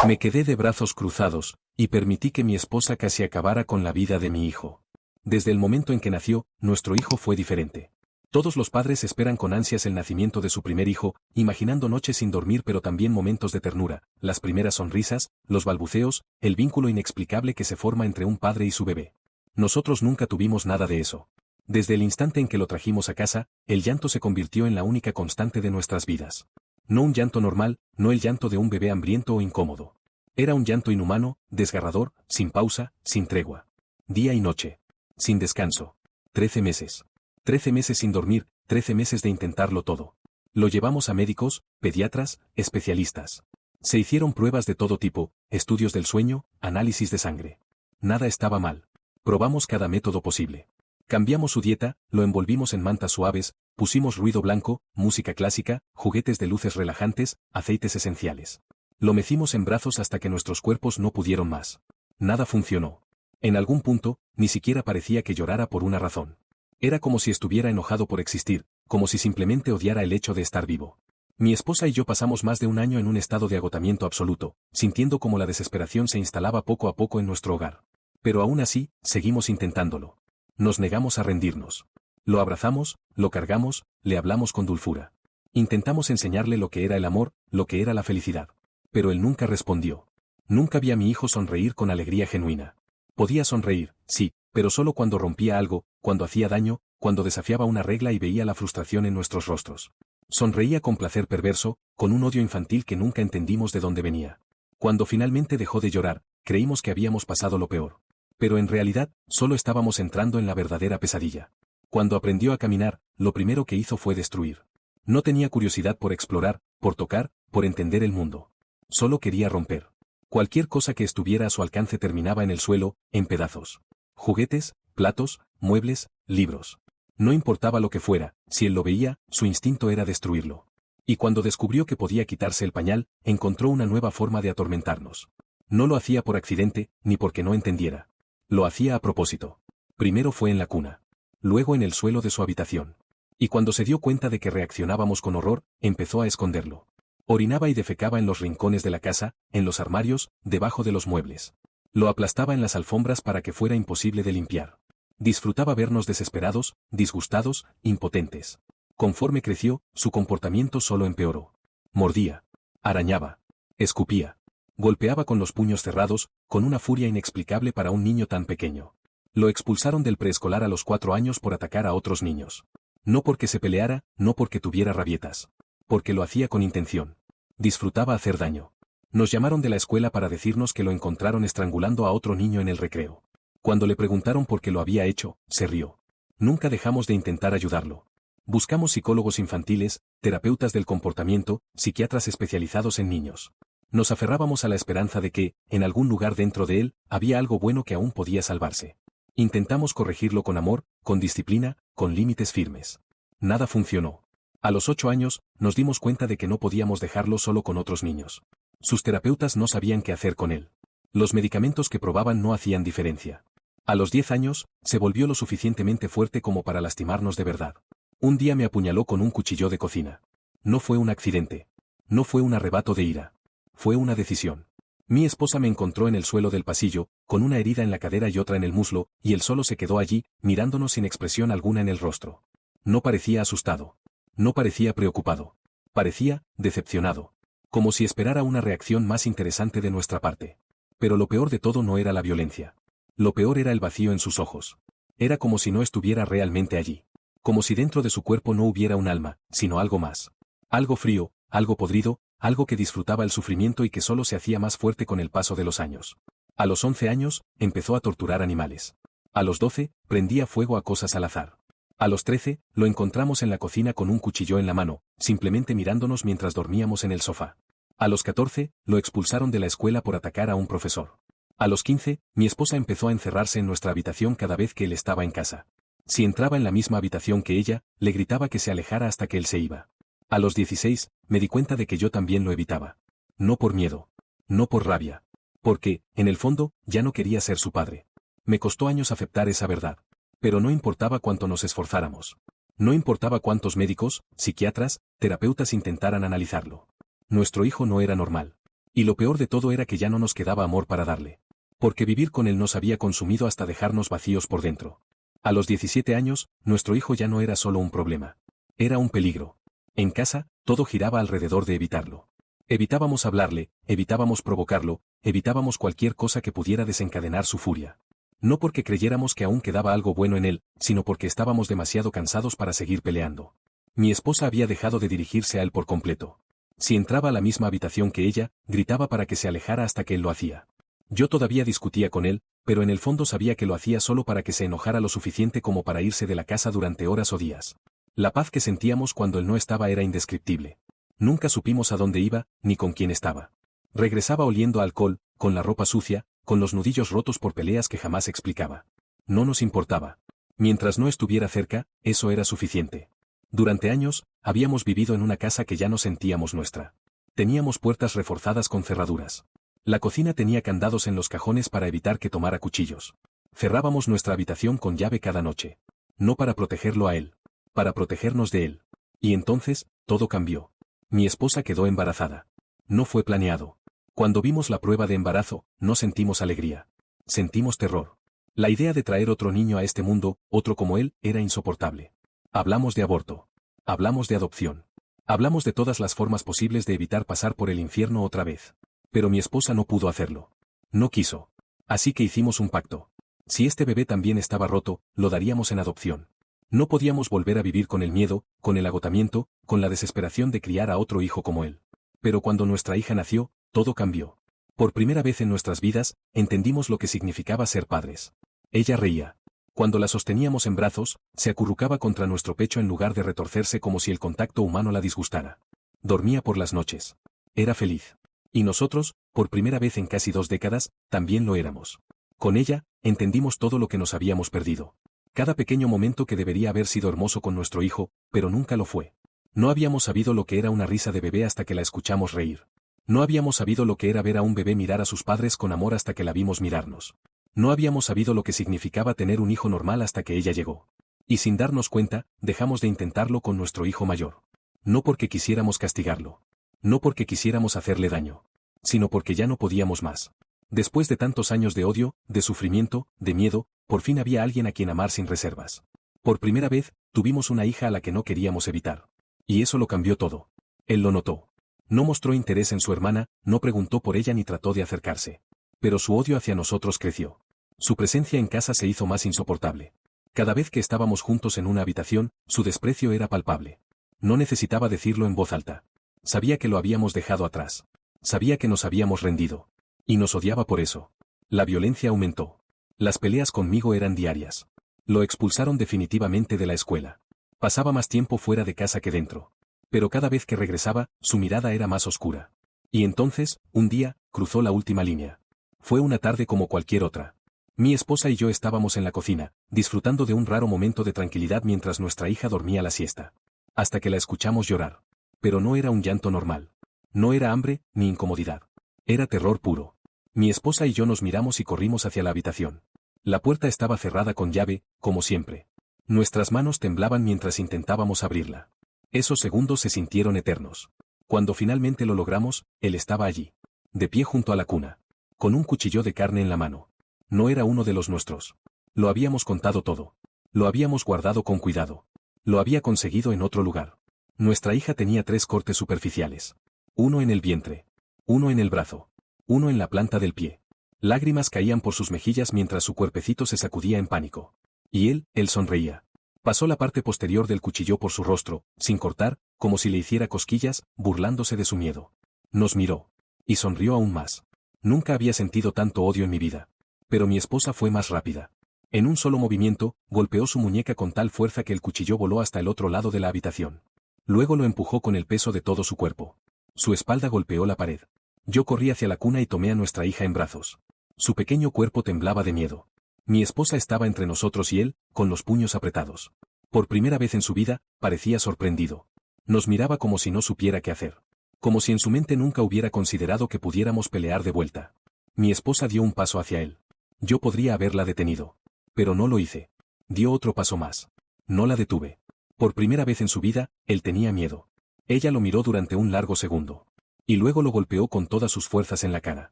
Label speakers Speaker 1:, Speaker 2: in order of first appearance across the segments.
Speaker 1: Me quedé de brazos cruzados, y permití que mi esposa casi acabara con la vida de mi hijo. Desde el momento en que nació, nuestro hijo fue diferente. Todos los padres esperan con ansias el nacimiento de su primer hijo, imaginando noches sin dormir pero también momentos de ternura, las primeras sonrisas, los balbuceos, el vínculo inexplicable que se forma entre un padre y su bebé. Nosotros nunca tuvimos nada de eso. Desde el instante en que lo trajimos a casa, el llanto se convirtió en la única constante de nuestras vidas. No un llanto normal, no el llanto de un bebé hambriento o incómodo. Era un llanto inhumano, desgarrador, sin pausa, sin tregua. Día y noche. Sin descanso. 13 meses. 13 meses sin dormir, 13 meses de intentarlo todo. Lo llevamos a médicos, pediatras, especialistas. Se hicieron pruebas de todo tipo, estudios del sueño, análisis de sangre. Nada estaba mal. Probamos cada método posible. Cambiamos su dieta, lo envolvimos en mantas suaves, pusimos ruido blanco, música clásica, juguetes de luces relajantes, aceites esenciales. Lo mecimos en brazos hasta que nuestros cuerpos no pudieron más. Nada funcionó. En algún punto, ni siquiera parecía que llorara por una razón. Era como si estuviera enojado por existir, como si simplemente odiara el hecho de estar vivo. Mi esposa y yo pasamos más de un año en un estado de agotamiento absoluto, sintiendo como la desesperación se instalaba poco a poco en nuestro hogar. Pero aún así, seguimos intentándolo. Nos negamos a rendirnos. Lo abrazamos, lo cargamos, le hablamos con dulzura. Intentamos enseñarle lo que era el amor, lo que era la felicidad. Pero él nunca respondió. Nunca vi a mi hijo sonreír con alegría genuina. Podía sonreír, sí, pero solo cuando rompía algo, cuando hacía daño, cuando desafiaba una regla y veía la frustración en nuestros rostros. Sonreía con placer perverso, con un odio infantil que nunca entendimos de dónde venía. Cuando finalmente dejó de llorar, creímos que habíamos pasado lo peor. Pero en realidad, solo estábamos entrando en la verdadera pesadilla. Cuando aprendió a caminar, lo primero que hizo fue destruir. No tenía curiosidad por explorar, por tocar, por entender el mundo. Solo quería romper. Cualquier cosa que estuviera a su alcance terminaba en el suelo, en pedazos. Juguetes, platos, muebles, libros. No importaba lo que fuera, si él lo veía, su instinto era destruirlo. Y cuando descubrió que podía quitarse el pañal, encontró una nueva forma de atormentarnos. No lo hacía por accidente, ni porque no entendiera. Lo hacía a propósito. Primero fue en la cuna. Luego en el suelo de su habitación. Y cuando se dio cuenta de que reaccionábamos con horror, empezó a esconderlo. Orinaba y defecaba en los rincones de la casa, en los armarios, debajo de los muebles. Lo aplastaba en las alfombras para que fuera imposible de limpiar. Disfrutaba vernos desesperados, disgustados, impotentes. Conforme creció, su comportamiento solo empeoró. Mordía. Arañaba. Escupía. Golpeaba con los puños cerrados, con una furia inexplicable para un niño tan pequeño. Lo expulsaron del preescolar a los 4 años por atacar a otros niños. No porque se peleara, no porque tuviera rabietas. Porque lo hacía con intención. Disfrutaba hacer daño. Nos llamaron de la escuela para decirnos que lo encontraron estrangulando a otro niño en el recreo. Cuando le preguntaron por qué lo había hecho, se rió. Nunca dejamos de intentar ayudarlo. Buscamos psicólogos infantiles, terapeutas del comportamiento, psiquiatras especializados en niños. Nos aferrábamos a la esperanza de que, en algún lugar dentro de él, había algo bueno que aún podía salvarse. Intentamos corregirlo con amor, con disciplina, con límites firmes. Nada funcionó. A los 8 años, nos dimos cuenta de que no podíamos dejarlo solo con otros niños. Sus terapeutas no sabían qué hacer con él. Los medicamentos que probaban no hacían diferencia. A los 10 años, se volvió lo suficientemente fuerte como para lastimarnos de verdad. Un día me apuñaló con un cuchillo de cocina. No fue un accidente. No fue un arrebato de ira. Fue una decisión. Mi esposa me encontró en el suelo del pasillo, con una herida en la cadera y otra en el muslo, y él solo se quedó allí, mirándonos sin expresión alguna en el rostro. No parecía asustado. No parecía preocupado. Parecía decepcionado. Como si esperara una reacción más interesante de nuestra parte. Pero lo peor de todo no era la violencia. Lo peor era el vacío en sus ojos. Era como si no estuviera realmente allí. Como si dentro de su cuerpo no hubiera un alma, sino algo más. Algo frío, algo podrido, algo que disfrutaba el sufrimiento y que solo se hacía más fuerte con el paso de los años. A los 11 años, empezó a torturar animales. A los 12, prendía fuego a cosas al azar. A los 13, lo encontramos en la cocina con un cuchillo en la mano, simplemente mirándonos mientras dormíamos en el sofá. A los 14, lo expulsaron de la escuela por atacar a un profesor. A los 15, mi esposa empezó a encerrarse en nuestra habitación cada vez que él estaba en casa. Si entraba en la misma habitación que ella, le gritaba que se alejara hasta que él se iba. A los 16, me di cuenta de que yo también lo evitaba. No por miedo. No por rabia. Porque, en el fondo, ya no quería ser su padre. Me costó años aceptar esa verdad. Pero no importaba cuánto nos esforzáramos. No importaba cuántos médicos, psiquiatras, terapeutas intentaran analizarlo. Nuestro hijo no era normal. Y lo peor de todo era que ya no nos quedaba amor para darle. Porque vivir con él nos había consumido hasta dejarnos vacíos por dentro. A los 17 años, nuestro hijo ya no era solo un problema. Era un peligro. En casa, todo giraba alrededor de evitarlo. Evitábamos hablarle, evitábamos provocarlo, evitábamos cualquier cosa que pudiera desencadenar su furia. No porque creyéramos que aún quedaba algo bueno en él, sino porque estábamos demasiado cansados para seguir peleando. Mi esposa había dejado de dirigirse a él por completo. Si entraba a la misma habitación que ella, gritaba para que se alejara hasta que él lo hacía. Yo todavía discutía con él, pero en el fondo sabía que lo hacía solo para que se enojara lo suficiente como para irse de la casa durante horas o días. La paz que sentíamos cuando él no estaba era indescriptible. Nunca supimos a dónde iba, ni con quién estaba. Regresaba oliendo a alcohol, con la ropa sucia, con los nudillos rotos por peleas que jamás explicaba. No nos importaba. Mientras no estuviera cerca, eso era suficiente. Durante años, habíamos vivido en una casa que ya no sentíamos nuestra. Teníamos puertas reforzadas con cerraduras. La cocina tenía candados en los cajones para evitar que tomara cuchillos. Cerrábamos nuestra habitación con llave cada noche. No para protegerlo a él. Para protegernos de él. Y entonces, todo cambió. Mi esposa quedó embarazada. No fue planeado. Cuando vimos la prueba de embarazo, no sentimos alegría. Sentimos terror. La idea de traer otro niño a este mundo, otro como él, era insoportable. Hablamos de aborto. Hablamos de adopción. Hablamos de todas las formas posibles de evitar pasar por el infierno otra vez. Pero mi esposa no pudo hacerlo. No quiso. Así que hicimos un pacto. Si este bebé también estaba roto, lo daríamos en adopción. No podíamos volver a vivir con el miedo, con el agotamiento, con la desesperación de criar a otro hijo como él. Pero cuando nuestra hija nació, todo cambió. Por primera vez en nuestras vidas, entendimos lo que significaba ser padres. Ella reía. Cuando la sosteníamos en brazos, se acurrucaba contra nuestro pecho en lugar de retorcerse como si el contacto humano la disgustara. Dormía por las noches. Era feliz. Y nosotros, por primera vez en casi 2 décadas, también lo éramos. Con ella, entendimos todo lo que nos habíamos perdido. Cada pequeño momento que debería haber sido hermoso con nuestro hijo, pero nunca lo fue. No habíamos sabido lo que era una risa de bebé hasta que la escuchamos reír. No habíamos sabido lo que era ver a un bebé mirar a sus padres con amor hasta que la vimos mirarnos. No habíamos sabido lo que significaba tener un hijo normal hasta que ella llegó. Y sin darnos cuenta, dejamos de intentarlo con nuestro hijo mayor. No porque quisiéramos castigarlo. No porque quisiéramos hacerle daño. Sino porque ya no podíamos más. Después de tantos años de odio, de sufrimiento, de miedo, por fin había alguien a quien amar sin reservas. Por primera vez, tuvimos una hija a la que no queríamos evitar. Y eso lo cambió todo. Él lo notó. No mostró interés en su hermana, no preguntó por ella ni trató de acercarse. Pero su odio hacia nosotros creció. Su presencia en casa se hizo más insoportable. Cada vez que estábamos juntos en una habitación, su desprecio era palpable. No necesitaba decirlo en voz alta. Sabía que lo habíamos dejado atrás. Sabía que nos habíamos rendido. Y nos odiaba por eso. La violencia aumentó. Las peleas conmigo eran diarias. Lo expulsaron definitivamente de la escuela. Pasaba más tiempo fuera de casa que dentro. Pero cada vez que regresaba, su mirada era más oscura. Y entonces, un día, cruzó la última línea. Fue una tarde como cualquier otra. Mi esposa y yo estábamos en la cocina, disfrutando de un raro momento de tranquilidad mientras nuestra hija dormía la siesta. Hasta que la escuchamos llorar. Pero no era un llanto normal. No era hambre, ni incomodidad. Era terror puro. Mi esposa y yo nos miramos y corrimos hacia la habitación. La puerta estaba cerrada con llave, como siempre. Nuestras manos temblaban mientras intentábamos abrirla. Esos segundos se sintieron eternos. Cuando finalmente lo logramos, él estaba allí. De pie junto a la cuna. Con un cuchillo de carne en la mano. No era uno de los nuestros. Lo habíamos contado todo. Lo habíamos guardado con cuidado. Lo había conseguido en otro lugar. Nuestra hija tenía 3 cortes superficiales. Uno en el vientre. Uno en el brazo. Uno en la planta del pie. Lágrimas caían por sus mejillas mientras su cuerpecito se sacudía en pánico. Y él sonreía. Pasó la parte posterior del cuchillo por su rostro, sin cortar, como si le hiciera cosquillas, burlándose de su miedo. Nos miró. Y sonrió aún más. Nunca había sentido tanto odio en mi vida. Pero mi esposa fue más rápida. En un solo movimiento, golpeó su muñeca con tal fuerza que el cuchillo voló hasta el otro lado de la habitación. Luego lo empujó con el peso de todo su cuerpo. Su espalda golpeó la pared. Yo corrí hacia la cuna y tomé a nuestra hija en brazos. Su pequeño cuerpo temblaba de miedo. Mi esposa estaba entre nosotros y él, con los puños apretados. Por primera vez en su vida, parecía sorprendido. Nos miraba como si no supiera qué hacer. Como si en su mente nunca hubiera considerado que pudiéramos pelear de vuelta. Mi esposa dio un paso hacia él. Yo podría haberla detenido. Pero no lo hice. Dio otro paso más. No la detuve. Por primera vez en su vida, él tenía miedo. Ella lo miró durante un largo segundo. Y luego lo golpeó con todas sus fuerzas en la cara.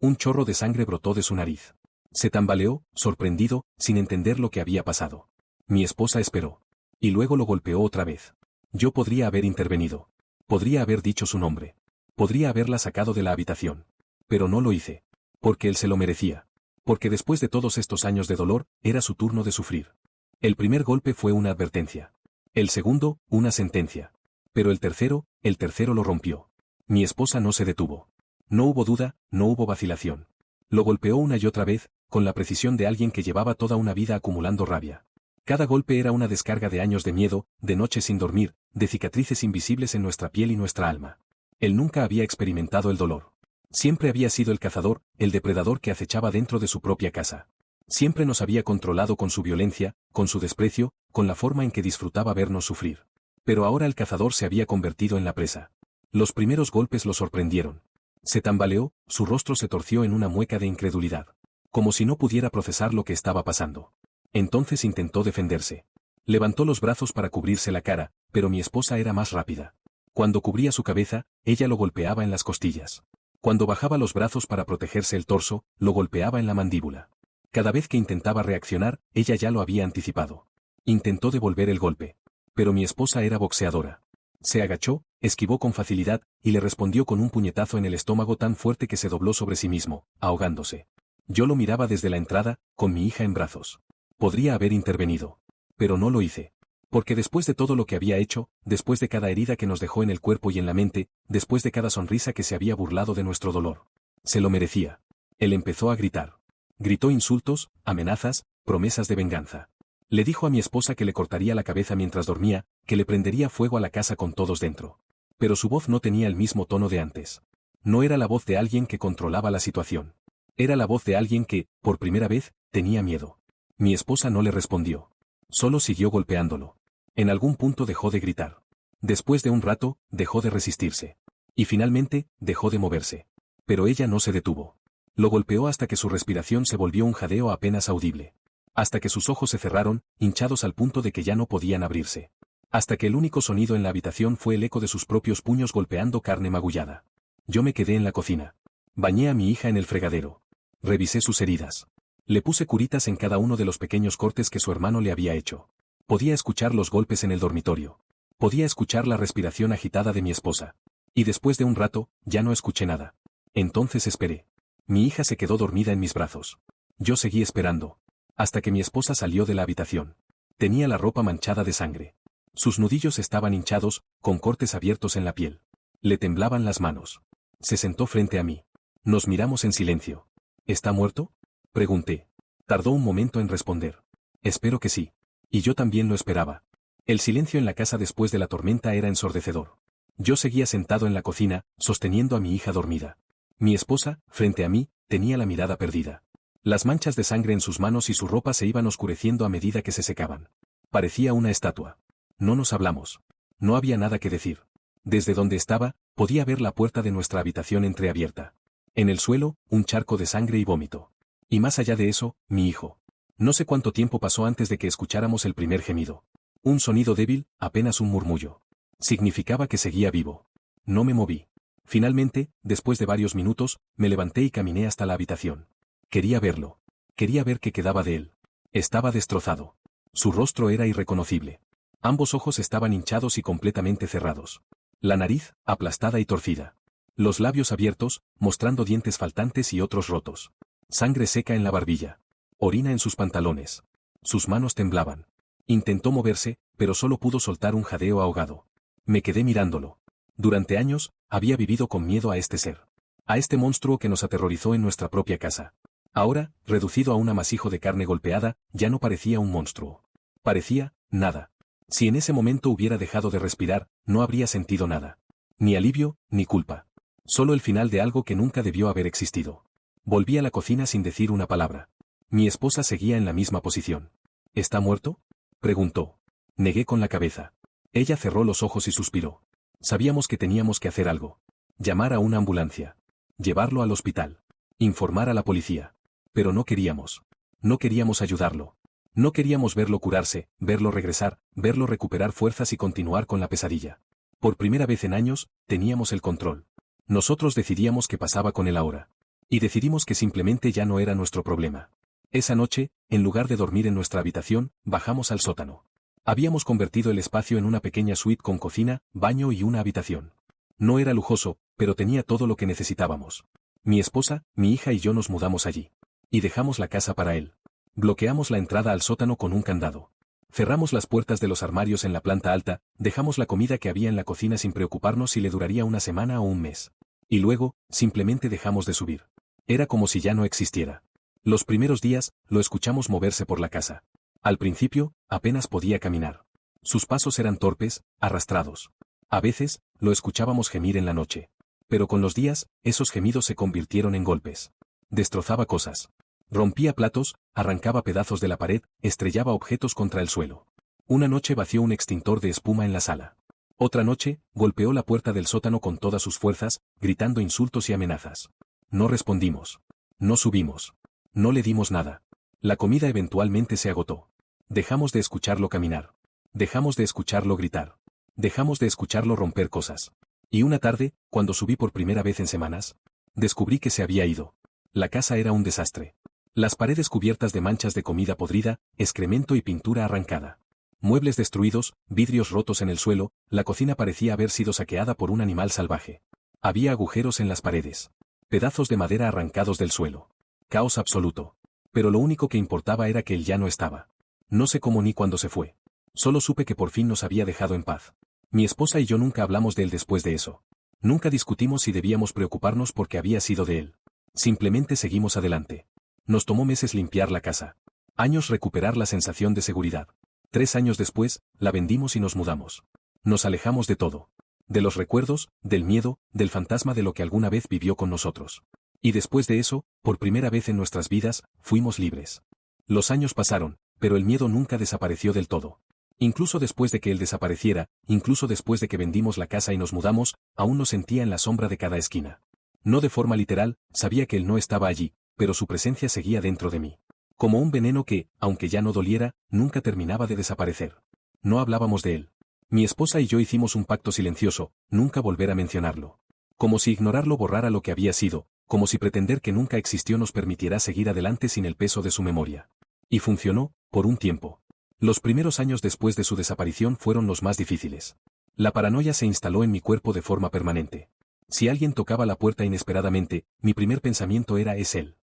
Speaker 1: Un chorro de sangre brotó de su nariz. Se tambaleó, sorprendido, sin entender lo que había pasado. Mi esposa esperó. Y luego lo golpeó otra vez. Yo podría haber intervenido. Podría haber dicho su nombre. Podría haberla sacado de la habitación. Pero no lo hice. Porque él se lo merecía. Porque después de todos estos años de dolor, era su turno de sufrir. El primer golpe fue una advertencia. El segundo, una sentencia. Pero el tercero lo rompió. Mi esposa no se detuvo. No hubo duda, no hubo vacilación. Lo golpeó una y otra vez, con la precisión de alguien que llevaba toda una vida acumulando rabia. Cada golpe era una descarga de años de miedo, de noches sin dormir, de cicatrices invisibles en nuestra piel y nuestra alma. Él nunca había experimentado el dolor. Siempre había sido el cazador, el depredador que acechaba dentro de su propia casa. Siempre nos había controlado con su violencia, con su desprecio, con la forma en que disfrutaba vernos sufrir. Pero ahora el cazador se había convertido en la presa. Los primeros golpes lo sorprendieron. Se tambaleó, su rostro se torció en una mueca de incredulidad. Como si no pudiera procesar lo que estaba pasando. Entonces intentó defenderse. Levantó los brazos para cubrirse la cara, pero mi esposa era más rápida. Cuando cubría su cabeza, ella lo golpeaba en las costillas. Cuando bajaba los brazos para protegerse el torso, lo golpeaba en la mandíbula. Cada vez que intentaba reaccionar, ella ya lo había anticipado. Intentó devolver el golpe. Pero mi esposa era boxeadora. Se agachó, esquivó con facilidad, y le respondió con un puñetazo en el estómago tan fuerte que se dobló sobre sí mismo, ahogándose. Yo lo miraba desde la entrada, con mi hija en brazos. Podría haber intervenido. Pero no lo hice. Porque después de todo lo que había hecho, después de cada herida que nos dejó en el cuerpo y en la mente, después de cada sonrisa que se había burlado de nuestro dolor. Se lo merecía. Él empezó a gritar. Gritó insultos, amenazas, promesas de venganza. Le dijo a mi esposa que le cortaría la cabeza mientras dormía, que le prendería fuego a la casa con todos dentro. Pero su voz no tenía el mismo tono de antes. No era la voz de alguien que controlaba la situación. Era la voz de alguien que, por primera vez, tenía miedo. Mi esposa no le respondió. Solo siguió golpeándolo. En algún punto dejó de gritar. Después de un rato, dejó de resistirse. Y finalmente, dejó de moverse. Pero ella no se detuvo. Lo golpeó hasta que su respiración se volvió un jadeo apenas audible. Hasta que sus ojos se cerraron, hinchados al punto de que ya no podían abrirse. Hasta que el único sonido en la habitación fue el eco de sus propios puños golpeando carne magullada. Yo me quedé en la cocina. Bañé a mi hija en el fregadero. Revisé sus heridas. Le puse curitas en cada uno de los pequeños cortes que su hermano le había hecho. Podía escuchar los golpes en el dormitorio. Podía escuchar la respiración agitada de mi esposa. Y después de un rato, ya no escuché nada. Entonces esperé. Mi hija se quedó dormida en mis brazos. Yo seguí esperando. Hasta que mi esposa salió de la habitación. Tenía la ropa manchada de sangre. Sus nudillos estaban hinchados, con cortes abiertos en la piel. Le temblaban las manos. Se sentó frente a mí. Nos miramos en silencio. ¿Está muerto?, pregunté. Tardó un momento en responder. Espero que sí. Y yo también lo esperaba. El silencio en la casa después de la tormenta era ensordecedor. Yo seguía sentado en la cocina, sosteniendo a mi hija dormida. Mi esposa, frente a mí, tenía la mirada perdida. Las manchas de sangre en sus manos y su ropa se iban oscureciendo a medida que se secaban. Parecía una estatua. No nos hablamos. No había nada que decir. Desde donde estaba, podía ver la puerta de nuestra habitación entreabierta. En el suelo, un charco de sangre y vómito. Y más allá de eso, mi hijo. No sé cuánto tiempo pasó antes de que escucháramos el primer gemido. Un sonido débil, apenas un murmullo. Significaba que seguía vivo. No me moví. Finalmente, después de varios minutos, me levanté y caminé hasta la habitación. Quería verlo. Quería ver qué quedaba de él. Estaba destrozado. Su rostro era irreconocible. Ambos ojos estaban hinchados y completamente cerrados. La nariz, aplastada y torcida. Los labios abiertos, mostrando dientes faltantes y otros rotos. Sangre seca en la barbilla. Orina en sus pantalones. Sus manos temblaban. Intentó moverse, pero solo pudo soltar un jadeo ahogado. Me quedé mirándolo. Durante años, había vivido con miedo a este ser. A este monstruo que nos aterrorizó en nuestra propia casa. Ahora, reducido a un amasijo de carne golpeada, ya no parecía un monstruo. Parecía, nada. Si en ese momento hubiera dejado de respirar, no habría sentido nada. Ni alivio, ni culpa. Solo el final de algo que nunca debió haber existido. Volví a la cocina sin decir una palabra. Mi esposa seguía en la misma posición. ¿Está muerto?, preguntó. Negué con la cabeza. Ella cerró los ojos y suspiró. Sabíamos que teníamos que hacer algo. Llamar a una ambulancia. Llevarlo al hospital. Informar a la policía. Pero no queríamos. No queríamos ayudarlo. No queríamos verlo curarse, verlo regresar, verlo recuperar fuerzas y continuar con la pesadilla. Por primera vez en años, teníamos el control. Nosotros decidíamos qué pasaba con él ahora. Y decidimos que simplemente ya no era nuestro problema. Esa noche, en lugar de dormir en nuestra habitación, bajamos al sótano. Habíamos convertido el espacio en una pequeña suite con cocina, baño y una habitación. No era lujoso, pero tenía todo lo que necesitábamos. Mi esposa, mi hija y yo nos mudamos allí. Y dejamos la casa para él. Bloqueamos la entrada al sótano con un candado. Cerramos las puertas de los armarios en la planta alta, dejamos la comida que había en la cocina sin preocuparnos si le duraría una semana o un mes. Y luego, simplemente dejamos de subir. Era como si ya no existiera. Los primeros días, lo escuchamos moverse por la casa. Al principio, apenas podía caminar. Sus pasos eran torpes, arrastrados. A veces, lo escuchábamos gemir en la noche. Pero con los días, esos gemidos se convirtieron en golpes. Destrozaba cosas. Rompía platos, arrancaba pedazos de la pared, estrellaba objetos contra el suelo. Una noche vació un extintor de espuma en la sala. Otra noche, golpeó la puerta del sótano con todas sus fuerzas, gritando insultos y amenazas. No respondimos. No subimos. No le dimos nada. La comida eventualmente se agotó. Dejamos de escucharlo caminar. Dejamos de escucharlo gritar. Dejamos de escucharlo romper cosas. Y una tarde, cuando subí por primera vez en semanas, descubrí que se había ido. La casa era un desastre. Las paredes cubiertas de manchas de comida podrida, excremento y pintura arrancada. Muebles destruidos, vidrios rotos en el suelo, la cocina parecía haber sido saqueada por un animal salvaje. Había agujeros en las paredes. Pedazos de madera arrancados del suelo. Caos absoluto. Pero lo único que importaba era que él ya no estaba. No sé cómo ni cuándo se fue. Solo supe que por fin nos había dejado en paz. Mi esposa y yo nunca hablamos de él después de eso. Nunca discutimos si debíamos preocuparnos porque había sido de él. Simplemente seguimos adelante. Nos tomó meses limpiar la casa. Años recuperar la sensación de seguridad. 3 años después, la vendimos y nos mudamos. Nos alejamos de todo. De los recuerdos, del miedo, del fantasma de lo que alguna vez vivió con nosotros. Y después de eso, por primera vez en nuestras vidas, fuimos libres. Los años pasaron, pero el miedo nunca desapareció del todo. Incluso después de que él desapareciera, incluso después de que vendimos la casa y nos mudamos, aún nos sentía en la sombra de cada esquina. No de forma literal, sabía que él no estaba allí, pero su presencia seguía dentro de mí. Como un veneno que, aunque ya no doliera, nunca terminaba de desaparecer. No hablábamos de él. Mi esposa y yo hicimos un pacto silencioso, nunca volver a mencionarlo. Como si ignorarlo borrara lo que había sido, como si pretender que nunca existió nos permitiera seguir adelante sin el peso de su memoria. Y funcionó, por un tiempo. Los primeros años después de su desaparición fueron los más difíciles. La paranoia se instaló en mi cuerpo de forma permanente. Si alguien tocaba la puerta inesperadamente, mi primer pensamiento era «es él».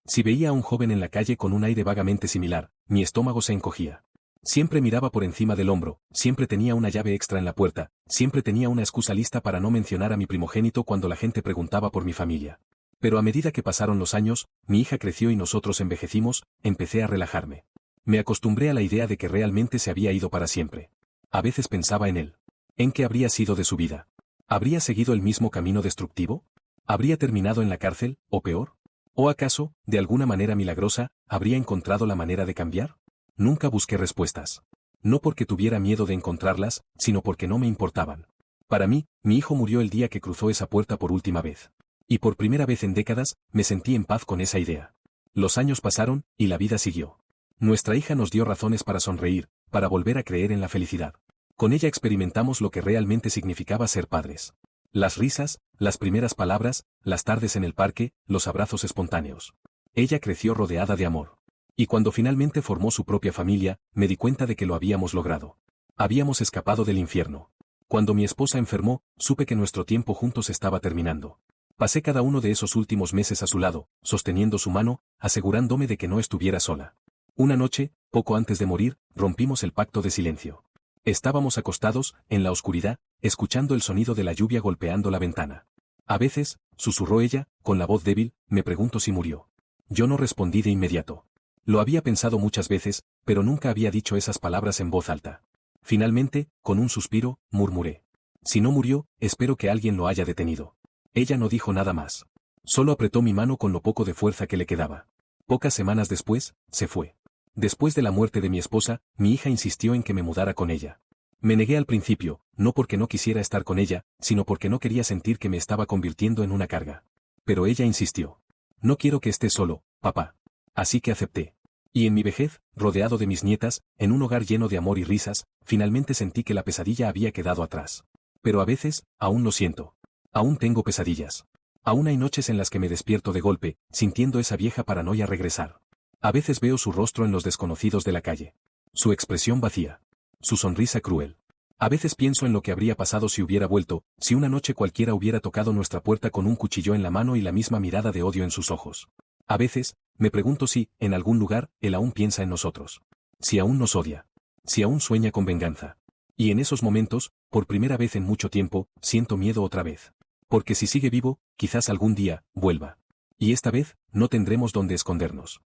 Speaker 1: Si veía a un joven en la calle con un aire vagamente similar, mi estómago se encogía. Siempre miraba por encima del hombro, siempre tenía una llave extra en la puerta, siempre tenía una excusa lista para no mencionar a mi primogénito cuando la gente preguntaba por mi familia. Pero a medida que pasaron los años, mi hija creció y nosotros envejecimos, empecé a relajarme. Me acostumbré a la idea de que realmente se había ido para siempre. A veces pensaba en él. ¿En qué habría sido de su vida? ¿Habría seguido el mismo camino destructivo? ¿Habría terminado en la cárcel, o peor? ¿O acaso, de alguna manera milagrosa, habría encontrado la manera de cambiar? Nunca busqué respuestas. No porque tuviera miedo de encontrarlas, sino porque no me importaban. Para mí, mi hijo murió el día que cruzó esa puerta por última vez. Y por primera vez en décadas, me sentí en paz con esa idea. Los años pasaron, y la vida siguió. Nuestra hija nos dio razones para sonreír, para volver a creer en la felicidad. Con ella experimentamos lo que realmente significaba ser padres. Las risas, las primeras palabras, las tardes en el parque, los abrazos espontáneos. Ella creció rodeada de amor. Y cuando finalmente formó su propia familia, me di cuenta de que lo habíamos logrado. Habíamos escapado del infierno. Cuando mi esposa enfermó, supe que nuestro tiempo juntos estaba terminando. Pasé cada uno de esos últimos meses a su lado, sosteniendo su mano, asegurándome de que no estuviera sola. Una noche, poco antes de morir, rompimos el pacto de silencio. Estábamos acostados, en la oscuridad, escuchando el sonido de la lluvia golpeando la ventana. A veces, susurró ella, con la voz débil, me pregunto si murió. Yo no respondí de inmediato. Lo había pensado muchas veces, pero nunca había dicho esas palabras en voz alta. Finalmente, con un suspiro, murmuré. Si no murió, espero que alguien lo haya detenido. Ella no dijo nada más. Solo apretó mi mano con lo poco de fuerza que le quedaba. Pocas semanas después, se fue. Después de la muerte de mi esposa, mi hija insistió en que me mudara con ella. Me negué al principio, no porque no quisiera estar con ella, sino porque no quería sentir que me estaba convirtiendo en una carga. Pero ella insistió. No quiero que estés solo, papá. Así que acepté. Y en mi vejez, rodeado de mis nietas, en un hogar lleno de amor y risas, finalmente sentí que la pesadilla había quedado atrás. Pero a veces, aún lo siento. Aún tengo pesadillas. Aún hay noches en las que me despierto de golpe, sintiendo esa vieja paranoia regresar. A veces veo su rostro en los desconocidos de la calle. Su expresión vacía. Su sonrisa cruel. A veces pienso en lo que habría pasado si hubiera vuelto, si una noche cualquiera hubiera tocado nuestra puerta con un cuchillo en la mano y la misma mirada de odio en sus ojos. A veces, me pregunto si, en algún lugar, él aún piensa en nosotros. Si aún nos odia. Si aún sueña con venganza. Y en esos momentos, por primera vez en mucho tiempo, siento miedo otra vez. Porque si sigue vivo, quizás algún día, vuelva. Y esta vez, no tendremos dónde escondernos.